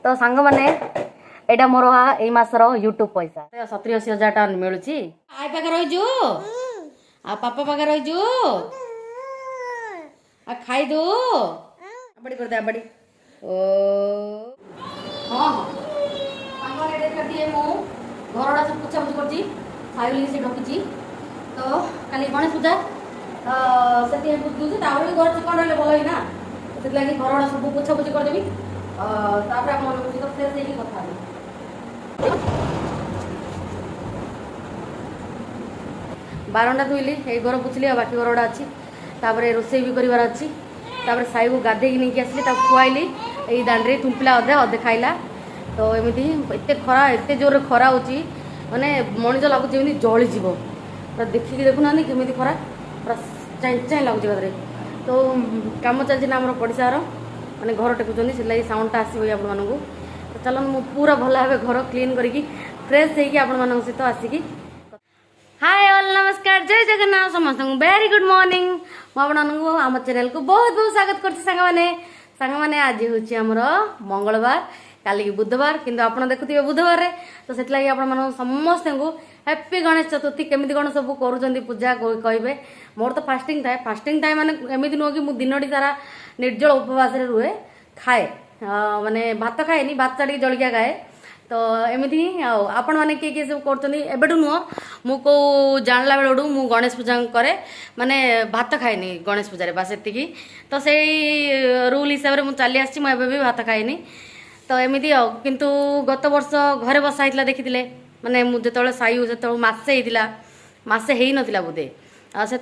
तो सांग मैंने एटा मोर एई मासर यूट्यूब पैसा 70-80 हजार टाइम मिलूँ आई पाखे रहीजु आ पापा पाखे रहीजु आ खाईदु बड़ी कर दे बड़ी ओ हाँ हाँ दिए मु घरटा सब पोछा पोछी करछि साइली से ढकिछि तो काली गणेश पूजा से बुझ तापर घर चिकन रही भल ना से लगी घरटा सब पोछा पोछी करदेवी तापर आप मन तो फ्रेश होगी कथा बारंटा धोइली ये घर पोछली बाकी घरटा अच्छी तापर रोषे भी करार अच्छी तापर साई को गाधे नहीं आसली खुआली यही दांडे तुंपला अधे अधे खाइला तो एमती एत खरा एत जोर खरा हो माने मनीष लगुच जलीज पूरा देखिए देखुना केमी खरा पूरा चाई चाई लगुच तो कम चलती ना आम पड़शार मैंने घर टेकुंट से साउंडटा आसो आपण तो चलो मु पूरा भल भाव घर क्लीन करके फ्रेश होगी आपण सहित आसिकी हाय ऑल नमस्कार जय जगन्नाथ समस्त वेरी गुड मॉर्निंग मुझे आम चैनल को बहुत बहुत स्वागत करते आज हूँ मंगलवार काली की बुधवार किंतु आप देखुए बुधवार तो से समस्त को हैप्पी गणेश चतुर्थी केमी कौन सब कर पूजा कहे मोर तो फास्टिंग थाए माने एमती नुह कि दिन सारा निर्जल उपवास रुहे खाए माने भात खाएनि भात छाड़ी जलिया खाए तो एमती आपण मैंने किए सब कर नुह मु को जानला बेलू मु गणेश पूजा करे माने भात खाएनि गणेश पूजा बास एति तो से रूल हिसाब से मुझे चली आसी भी भात खाएनि तो एमती किंतु गत वर्ष घरे बसा होता देखी माने मुझे साई जो मसे होता मसे ही नथिला बोधे से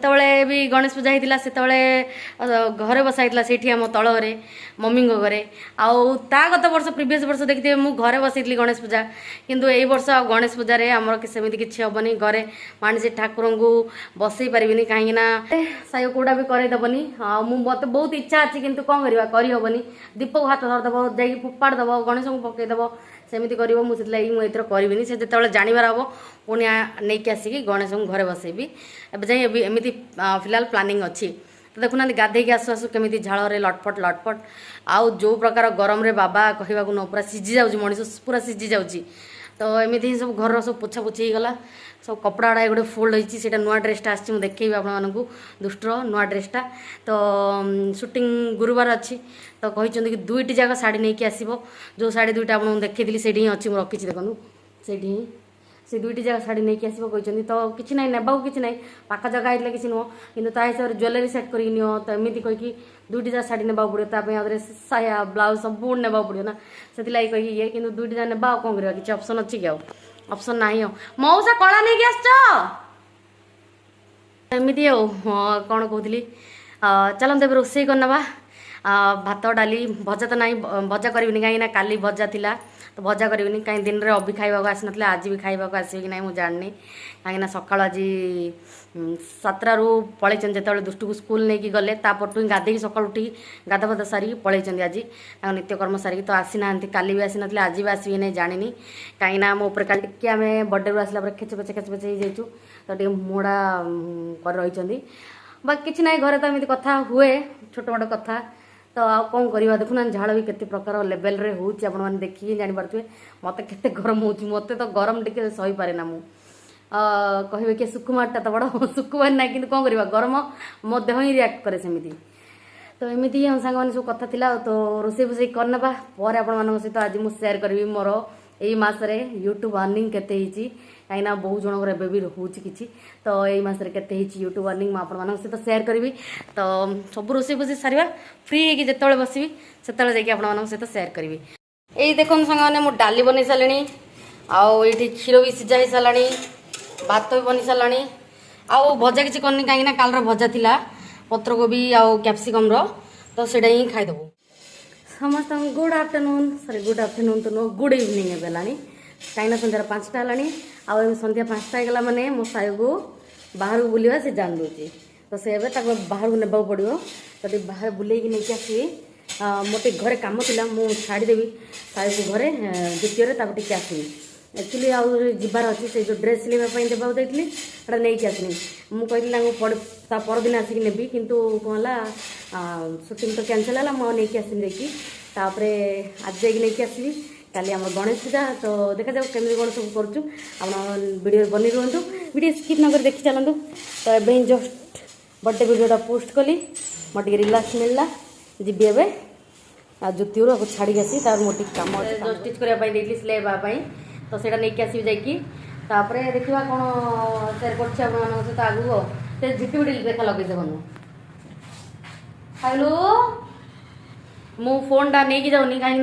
भी गणेश पूजा होता से घरे बसा होता से आम तलरे मम्मी घरे आउ गत वर्ष प्रीवियस वर्ष देखिए मुझे घरे बसई गणेश पूजा किंतु यही वर्ष गणेश पूजा आमर सेमती किसी हेनी घरे मानी से ठाकुर को बसई पारि कहीं साई कौटा भी करदेवनी मत बहुत इच्छा अच्छी किंतु कौन करहबनी दीप को हाथ धरदेव जा फोपाड़देव गणेश को पकईदेव सेमती कर मुझे करी से जो जानवर हम पुणी नहीं आसिकी गणेश को घरे बसैबी एमती फिलहाल प्लानिंग अच्छी तो देखुना गाधे आसु आसु केमी झाड़ लटपट लटपट आउ जो प्रकार गरम रे बाबा कहवा न पूरा सीझी जाऊँगी मनीष पूरा सीझी जाऊँगी तो एमती ही सब घर सब पोछा पोछी गला सब कपड़ा गुड़ा गोटे फोल्ड होती है नुआ ड्रेसटा आसी देखी आपको दुष्टर नुआ ड्रेसटा तो शूटिंग गुरुवार अच्छी तो कहते कि दुईटी जाक शाढ़ी नहीं आसो जो शाढ़ी दुईटा आपको देखी से अच्छी मुझे रखी देखूँ से से दुईटी जाक शाढ़ी नहीं आसो कहते तो किसी ना नेबा किसी ना पाख जगह होता किसी नुह कि हिसाब से ज्वेलरी सेट कर तो एमती कहीकि दुईटी जाक शाढ़ी नेबा पड़ो तापर साया ब्लाउज सब नेबा पड़ो ना से कही ये कि दुईटी जाक नेबा कौन कर किसी ऑप्शन अच्छी कि ऑप्शन ना मौसा कला नहीं आमती कौन कहती चलते ए रोसे करनवा भात डाली भजा तो ना भजा करी कहीं काली भजा थिला तो भजा करी कहीं दिन में अभी खावा आसी ना आज भी खावा आसवे कि ना मुझे जाननी कहीं सका आज 7 पलैं जो दुष्टू को स्कूल नहीं गले तापटू ही गाधे सका उठी गाधा फाधा सारिकी पलैं आज नित्यकर्म सारिकी तो आसी ना काली भी आसी ना आज भी आसवे नहीं जानी कहीं मो काल टी आम बर्थडे रू आसला खेचे पेचे हो जाइए तो मोड़ा कर रही बाकी किसी ना घरे तो एमती कथा हुए छोट मोट कथा तो आ कौन करवा देखुना झाड़ भी केते प्रकार लेवल रे होची आपण माने देखि जानि पारथुए मते केते गरम होची मते तो गरम टिके सही पारे ना मु कहबे के सुकुमारटा तो बड़ सुकुमार ना किंतु कौन करवा गरम मो देह ही रिएक्ट करे सेमिति तो एमिति हम सांग माने सब कथा थिला तो रोसे बसे करनबा पर आपण मानक सहित आज मु शेयर करबी मोर एई मासरे यूट्यूब अर्निंग केते हिची कहीं बहुत जनकर एवं भी होची किसी तो यही मसरे केते हिची यूट्यूब अर्निंग मुझे आपण सहित शेयर करी तो सब रोसे बसे सारा फ्री होगी जिते बसबी से सहित शेयर करी यही देखो सांग मु डाली बन सारे आठी क्षीर भी सीझा हो सारा भात भी बन सारा आउ भजा किसी करनी कहीं कालर भजा थिला पत्रकोबी आउ कैप्सिकम तो सेटा ही खाईदेबू समस्त good afternoon sorry good afternoon तो नो गुड इवनिंग है कहीं सन्धार 5टा है सन्ध्या 5टा होगा माने मो साई को बाहर को बुलवा से जान दूसरी तो से बाहर को नेबा पड़ो तो बाहर बुले नहीं आसवी मोटे घरे कम थी मुझे छाड़देवी साई को घरे द्वितीय टी आसवी एक्चुअली आबार अच्छी से जो ड्रेस सिलेवाई देवा देती नहीं आसनी मुझे परदिन आसिक नेबी किंतु कौन है शूटिंग तो कैंसल है मुझे नहीं आसनी देखिए तापरे आज जाइए नहीं आसबि काली आम गणेश पूजा तो देखा जाओ केमी कौन सब करूँ आप वीडियो बनी रुहतु वीडियो स्किप न कर देखी चलतु तो ये जस्ट बर्थडे वीडियोटा पोस्ट कली मोटे रिलैक्स मिलला जी ए जुतिरू आपको छाड़ी आसी मोटे कम स्टिच करने सिलाई तो सीटा नहीं आसबि जापर देखा कौन सेयार कर सहित आगू से झिटी बिटी देखा लगे बनु हेलो मु फोनटा नहीं जाऊनी कहीं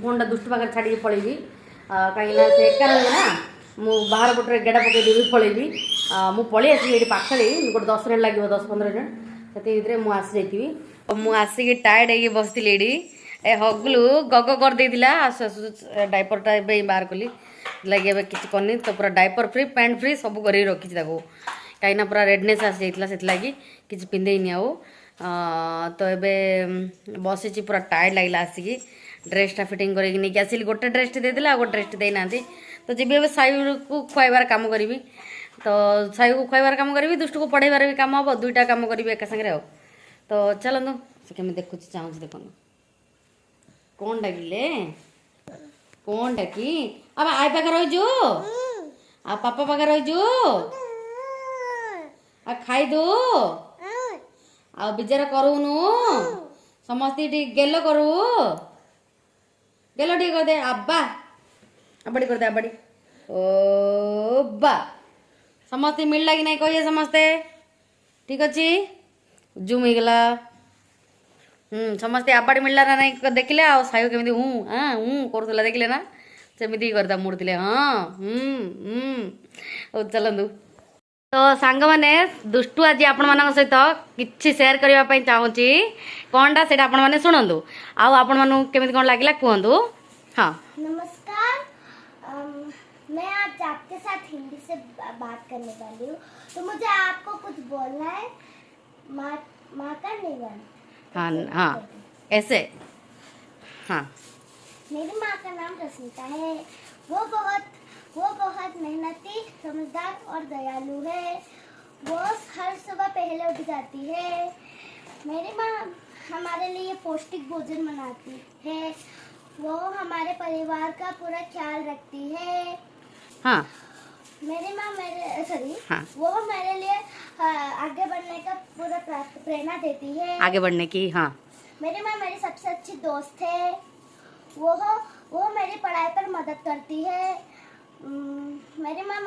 फोनटा दुष्ट पाखे छाड़ी पलैबी कहीं से एका रही ना मु बाहर पटे गेटा पकईदेवी पलैबी मु पलि आसी ये पाखे गोटे 10 मिनट लगे 10-15 मिनट से मुझे मुझे आसिक टायर्ड हो बसती ये ए हगलू गग कर देला डायपरटा बाहर कली लगे किसी करनी तो पूरा डायपर फ्री पैंट फ्री सब कर रखी कहीं पूरा रेडनेस आसी जाता से लगी किसी पिंधेनी आउ तो ये बसी पूरा टायर्ड लगे आसिक ड्रेसटा फिटिंग करके आसिली गोटे ड्रेस देदेला आ गोटे ड्रेस देना तो जी ए साई को खुआबार कम करी तो साई को खुआबार कम करी दुष्ट को पढ़ेबार भी कम हम दुईटा कम करी एका सागर तो चलतु से केमी देखुँ चाहूँ देखो कौन डाकिले कौन डाकी अब आई पाखे रहीजु आ पापा पाखे रहीजु आ खाईदु आ बिजार करूनु समस्त गेल करू गेल ठीक कर दे आब्बा आबाड़ी कर दे आबाड़ी ओ बा समस्ते मिलला कि नहीं कहिए समस्ते ठीक अच्छे जूम हो गला समस्ते आबाड़ी मिलला ना नहीं देखिले आ साई केमी हूँ करूला देखिले ना सेमती करता मुड़ते हाँ चलतु तो सांग मैंने दुष्टु आज आपण मान सहित किसी सेयार करने चाहूँगी कौनटा से आपण मैंने शुणु आपण मान केमी कौन लगे कहतु हाँ नमस्कार मैं आज आपके साथ हिंदी से बात करने वाली हूँ तो मुझे आपको कुछ बोलना है माँ का निबंध हाँ हाँ ऐसे हाँ मेरी माँ का नाम रश्मिता है वो बहुत मेहनती समझदार और दयालु है वो हर सुबह पहले उठ जाती है मेरी माँ हमारे लिए पौष्टिक भोजन बनाती है वो हमारे परिवार का पूरा ख्याल रखती है हाँ मेरी माँ हाँ वो मेरे लिए आगे बढ़ने का पूरा प्रेरणा देती है आगे बढ़ने की हाँ मेरी माँ मेरी सबसे अच्छी दोस्त है वो मेरी पढ़ाई पर मदद करती है मेरी माँ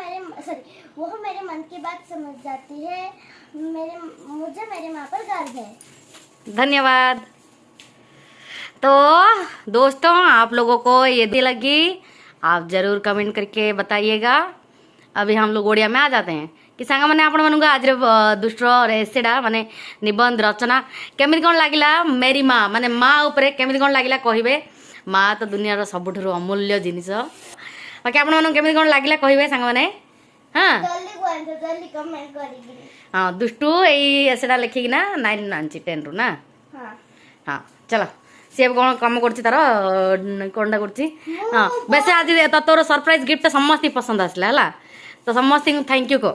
वो मेरे मन की बात समझ जाती है मुझे मेरी माँ पर गर्व है धन्यवाद। तो दोस्तों आप लोगों को ये लगी आप ज़रूर कमेंट करके बताइएगा। अभी हम लोग ओडिया में आ जाते हैं कि सांग मैंने आपण मानू आज दुष्टर एसेडा माने निबंध रचना केमी कौन लगिला मेरी माँ माने माँ उपरे केमी कौन लगिला कहिबे माँ तो दुनिया सबुठ अमूल्य जिनिस बाकी आपण मानू केमी कौन लगिला कहिबे सांग माने हाँ हाँ दुष्टु यही एसेडा लिखिकिना 9 आनछि 10 रु ना हाँ चलो सी कौन कम कर तार कौनटा कर हाँ वैसे आज तो तोर सरप्राइज गिफ्ट समस्त पसंद आसला है तो समस्त थैंक यू को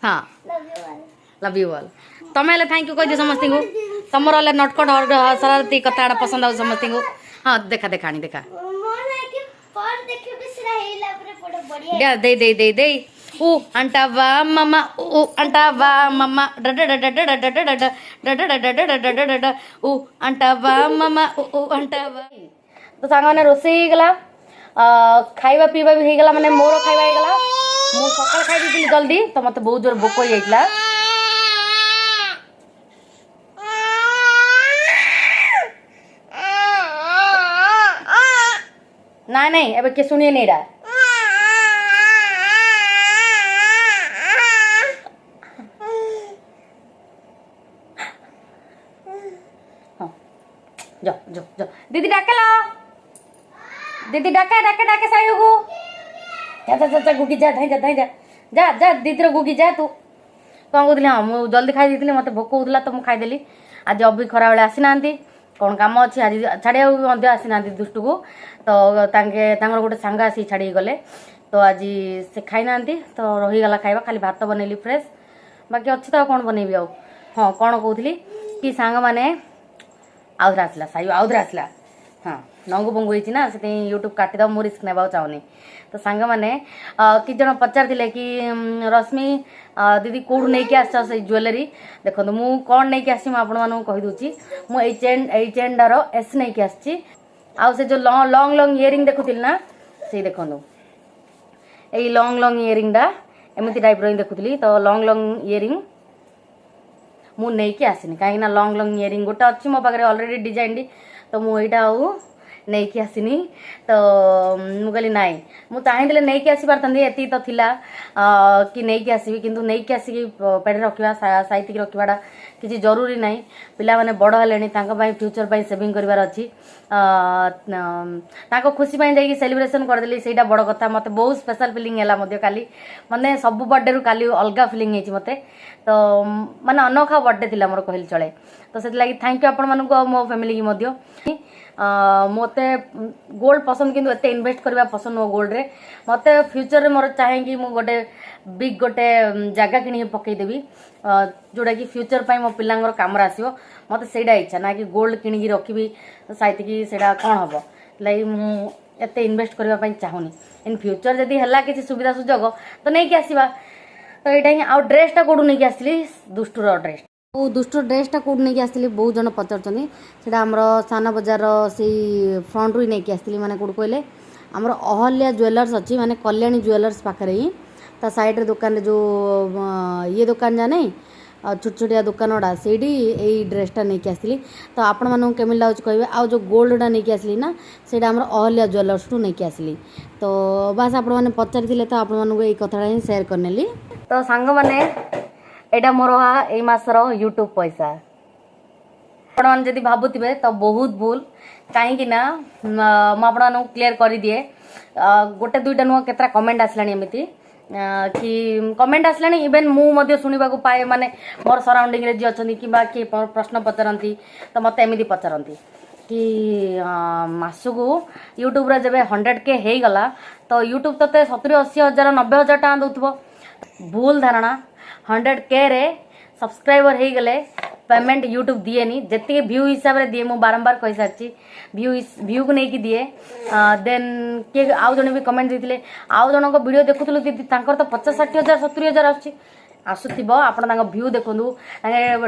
हाँ लव यू ऑल तुम थैंक यू कह दियो समस्त को तुम नटखट शरारती कथा पसंद आ समस्त को हाँ देखा देखा आनी देखा दे दे दे दे ऊ अंटावा मामा ऊ अंटावा मामा ऊ अंटावा मामा ऊ अंटावा तो सांग मैंने रोसे गला खाइबा पीवा भी हो गला माने मोर खाइबा हो गला मु सकाळ खाइ दिली जल्दी तो मते बहुत जोर भोक हो जाइतला ना नहीं एबे के सुनिए नहीं रहा जा जा जा दीदी डाके ला दीदी डाके डाके डाके सायु को जा जा जा गुगी जा धाई जा धाई जा जा जा दीदी रो गुगी जा तू कौन कहली हाँ मुझे जल्दी खाई देती मत भोक होता तो मुझे खाईदेली आज अभी खरा बेले आसी ना कौन कम अच्छी आज छाड़िया आसी ना दुष्ट को तो गोटे सांग आसी छाड़ी गले तो आज से खाई ना तो रहीगला खाଇବା खाली भात बनैली फ्रेश बाकी अच्छी तो कौन बनैबी आउ हाँ कौन कहूली कि सांग मैंने आउथरे आसला साई आउथरे आसला हाँ नंगु बंगु होती ना से यूट्यूब काटिदेव मु रिस्क नेबा चाहूनी तो सांग मैंने कि जन पचार कि रश्मि दीदी कौटू नहीं आस ज्वेलरी देखो मु कौन नहीं आसी कहीदे मुझे चेनटार एस नहीं आसी आउ से जो लॉन्ग लॉन्ग इयरिंग देखुली ना से देखो यही लॉन्ग लॉन्ग इयरिंगटा एमती टाइप रही देखुली तो लॉन्ग लॉन्ग इयरिंग मु नहीं आसनी कहीं लॉन्ग लॉन्ग इयरिंग गोटे अच्छी मो पाखे ऑलरेडी डिजाइन तो मुझा आउ नहीं आसनी तो मु कहली नाई मु चाहिए नहीं आसी पारती एति तो थिला कि नहीं आसबि किंतु नहीं आसिक पेट रखा साइतिक रखाटा किसी जरूरी ना पिला माने बड़ हेले फ्यूचर पाई सेविंग करार अच्छी खुशी जाकि सेलिब्रेशन करदेली से बड़ कथा मत बहुत स्पेशल फिलिंग है काली मैंने सब बर्थडे रू काली अलग फिलिंग मत तो माने अनोखा बर्थडे थिला मोर कहली चले तो से लगी थैंक यू आपण मानक मो फैमिली की मत गोल्ड पसंद किंतु एते इन्वेस्ट करबा पसंद नो गोल्ड रे मत फ्यूचर रे मोर चाहे कि मु गोटे बिग गोटे जगह किणी पकईदेवी जोटा कि फ्यूचर पाई मो पिलांगर काम आसो मत सेटा इच्छा ना कि गोल्ड किणी रखी साइतिकी सेटा कौन हम लगे मुझे इन्वेस्ट करने चाहूनी इन फ्यूचर जदि है किसी सुविधा सुजोग तो नहीं आसवा तो यहाँ आउ ड्रेसटा कौटू नहीं आसली दुष्टुर ड्रेस दुष्टुर ड्रेसटा कौटू नहीं आसली बहुत जन पचार आमर साना बजार से फ्रंट रू नहीं आसली मैंने कौट कहले आमर अहल्या ज्वेलर्स अच्छी माने कल्याणी ज्वेलर्स पाखे ही ता साइड रे दुकान जो ये दुकान जा नहीं छोट छोटिया दुकान गुड़ा से ड्रेसटा नहीं आसली तो आपण मानू केमी लगे कहे आउ जो गोल्डटा नहीं आसली ना से अहल्या ज्वेलर्स टू नहीं आसली तो बास आपण मैंने पचारि तो आपण मानू ये कथा ही सेयार करनेली तो सांग मैंने यहाँ मोर यही मासर यूट्यूब पैसा आपण जदि भावुवे तो बहुत भूल कहीं मुझे क्लीयर कर दिए गोटे दुईटा नुह केतरा कमेंट आसला एमती कि कमेंट आसला इवेन मुझे शुणा पाए माने मोर सराउंडिंग रे जी अच्छा कि प्रश्न पचारती तो मत एमती पचारती कि मासक यूट्यूब रे जब 100K हो गला तो यूट्यूब ते 70-80 हजार 90,000 टाँग दौथब भूल धारणा 100K रे सब्सक्राइबर हो गले पेमेंट यूट्यूब दिए नी जी व्यू हिसाब से दिए मुझे बारंबार कही सारी व्यू को लेकिन दिए देन किए आउ जन भी कमेंट देते आउ जन वीडियो देखुलु दीदी तो 50-60 हजार 70 हजार आसुव आपण व्यू देखूँ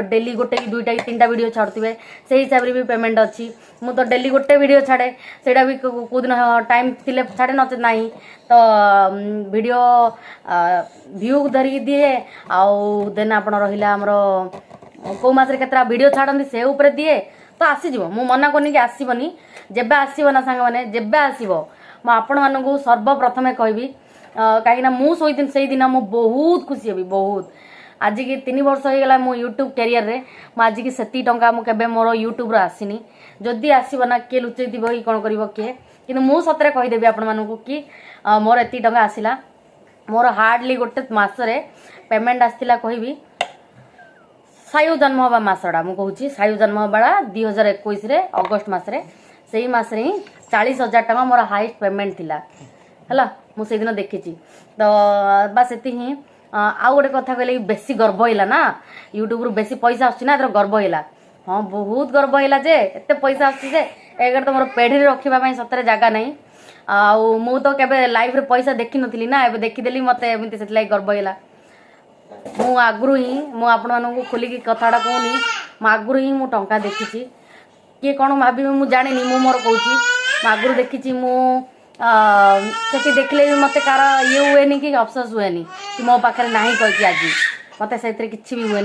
डेली गोटे दुईटा 3टा वीडियो छाड़ुवे से हिसाब से भी पेमेंट अच्छी मु तो डेली गोटे वीडियो छाड़े सेटा भी कौदिन टाइम थिले छाड़े नचे ना तो वीडियो व्यू धरिकी दिए आउ देन आप रहा आमर कौ मसरे केतरा वीडियो छाड़ती से ऊपर दिए तो आसीज मु मना करनी कि आसबनी जेबे आसब ना सांग मैंने जेबे आसब मु आपण मानू सर्वप्रथमे कहबी कहीं मुझे से दिन मु बहुत खुशी हेबी बहुत आज की 3 वर्ष हो गला मो यूट्यूब कैरियर रे मु आज की सेती टंका मु केबे मोर यूट्यूब रे आसीनी जदि आसीब ना किए लुचई दिबो कि कौन करिवो किए किंतु मु सतरे कहीदेवी आपण मानू कि मोर एती टंका आसिला मोर हार्डली गोटे मासरे पेमेंट आसला कहबी सायु जन्म हवा मासटा मु कहूँ सायु जन्म हवा 2021 अगस्ट मसरे से मसरे ही 40,000 टका मोर हाईएस्ट पेमेंट थिला है मुझे दिन देखी तो बस ये ही आउ गोटे कथा कहले बेसी गर्व है ना यूट्यूब रू बेसी पैसा आसना एथर गर्व है हाँ बहुत गर्व है जे एत पैसा आसे एक तो मोर पेढ़ी रखापी सतरे जगह नहीं आउ मु तो केबे लाइव रे पैसा देखी नी ना एबे देखीदेली मत एमती से गर्व है मु आगु ही मुझे खोलिकी कथाटा कहूनी आगु ही मु टंका देखी किए कौन भाभी मु जानी मु मोर कहूँ आगु देखी मु से देखले भी मत कार ये हुए कि अफसोस हुए कि मो पाखे ना कही आज मत से कि भी हुए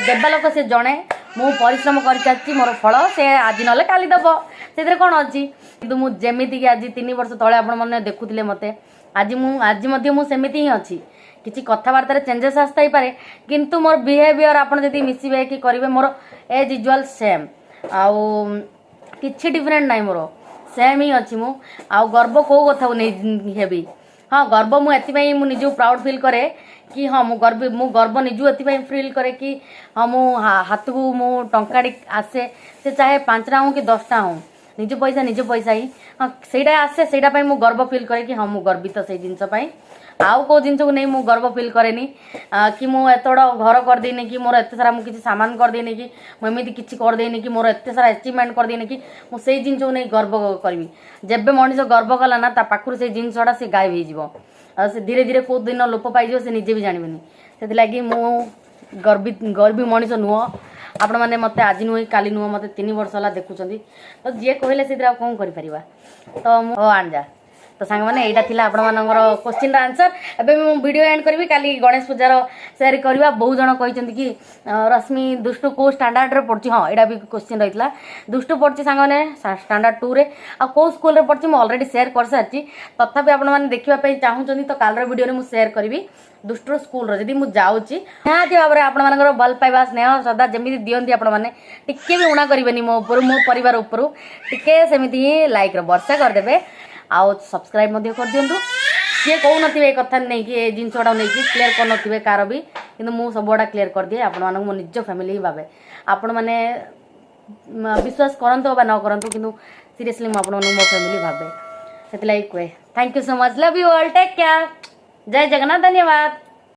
देवा लोक से जड़े मु परिश्रम कर मोर फल से आज ना काली दब से कौन अच्छी कि मुझे कि आज 3 वर्ष तले आपने देखुले मत आज मुझे ही अच्छी किसी कथबार्ता चेंजेस आसता पारे किंतु मोर बिहेवियर आप मिसबे कि करेंगे मोर एज यूजुआल सेम आउ कि डिफरेंट ना मोर सेम ही अच्छी मु आउ गर्व कौ कथा नहीं हेबी हाँ गर्व मुझे मुझे प्राउड फिल करे कि हाँ मु गर्व निजु एपाई फिल करे कि हाँ मु हाथ को मु टंकाटी आसे से चाहे 5टा हो कि 10टा हो निज पैसा ही हाँ सेटा आसे से गर्व फिल करे कि हाँ मु गर्वित से जिनपाई आउ को जिन को नहीं मु गर्व फिल करेनी कि मु एत बड़ घर करदेनी कि मोर एत सारा मु किसी सामान करदेनी कि मुझे किसी करदेनी कि मोर एत सारा अचिवमेंट करदेनी कि मुझे जिन को नहीं गर्व करी जेबे मनीष गर्व कला ना पाखर से जिनसा सी गायब हो से धीरे धीरे कौ दिन लोप पाई से निजे भी जानवेनि से लगी मु गर्वी मनीष नुह आपण मैंने मत आज नुह काली नुह मत 3 वर्ष है देखुं तो जी कहले से कौन कर तो आंजा तो सांग मैंने यहाँ थी आपंकर क्वेश्चन आंसर एवं मुझे वीडियो एंड करी काली गणेश पूजार सेयार करवा बहुत जन कहते कि रश्मि दुष्टु को स्टैंडर्ड पढ़ी हाँ यहाँ भी क्वेश्चन रही है दुष्टु पढ़ी सांग मैंने स्टैंडर्ड 2 रे आ कौ स्कूल पढ़ी मुझे अलरेडी सेयार कर सारी तथापि आपने देखापी चाहूँगी तो कालर वीडियो में सेयार करी दुष्टर स्कूल जदि मुझे जाऊँगी निहाती भाव में आपर भल पाइबा स्नेह श्रद्धा जमी दिखती आपने टिके भी उणा करेनि मो मो परिवार उपरू टिके सेमती ही लाइक वर्षा करदे आउ सब्सक्राइब कर दिंतु सी कहून कथा नहीं कि जिनसा नहीं क्लीयर कर कार भी कि मुझे सबुटा क्लीयर कर दिए आपण मानक मो निज फैमिली ही भावे आपण मैंने विश्वास करंतु बा न करंतु किंतु सीरियसली मो आपण मो फैमिली भावे से कहे thank you so much love you all take care जय जगन्नाथ धन्यवाद।